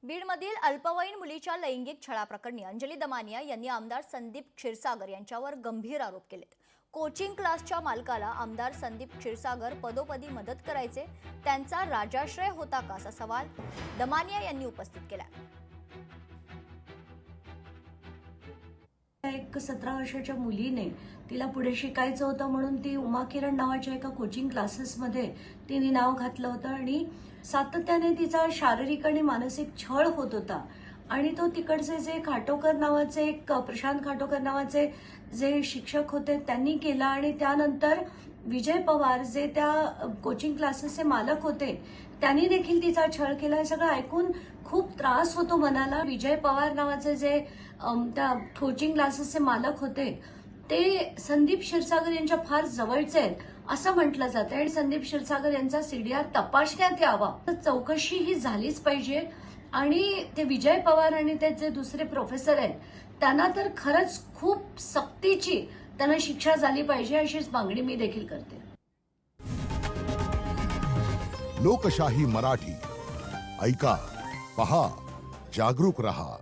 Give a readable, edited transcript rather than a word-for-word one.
बीडमधील अल्पवयीन मुलीच्या लैंगिक छळाप्रकरणी अंजली दमानिया यांनी आमदार संदीप क्षीरसागर यांच्यावर गंभीर आरोप केलेत। कोचिंग क्लासच्या मालकाला आमदार संदीप क्षीरसागर पदोपदी मदत करायचे, त्यांचा राजाश्रय होता का असा सवाल दमानिया यांनी उपस्थित केला। एक 17 वर्षाच्या मुलीने तिला पुढे शिकायचं होतं म्हणून ती उमा किरण नावाच्या एका कोचिंग क्लासेसमध्ये तिने नाव घातलं होतं आणि सातत्याने तिचा शारीरिक आणि मानसिक छळ होत होता। आणि तो तिकडचे जे खाटोकर नावाचे प्रशांत खाटोकर नावाचे जे शिक्षक होते त्यांनी केला आणि त्यानंतर विजय पवार जे त्या कोचिंग क्लासेसचे मालक होते त्यांनी देखील तिचा छळ केला। हे सगळं ऐकून खूप त्रास होतो मनाला। विजय पवार नावाचे जे त्या कोचिंग क्लासेसचे मालक होते ते संदीप क्षीरसागर यांच्या फार जवळचे आहेत असं म्हटलं जातं आणि संदीप क्षीरसागर यांचा सीडीआर तपासण्यात यावा, चौकशी ही झालीच पाहिजे। आणि ते विजय पवार आणि ते जे दुसरे प्रोफेसर आहेत त्यांना तर खरंच खूप सक्तीची त्यांना शिक्षा झाली पाहिजे अशीच मागणी मी देखील करते। लोकशाही मराठी ऐका, पहा, जागरूक रहा।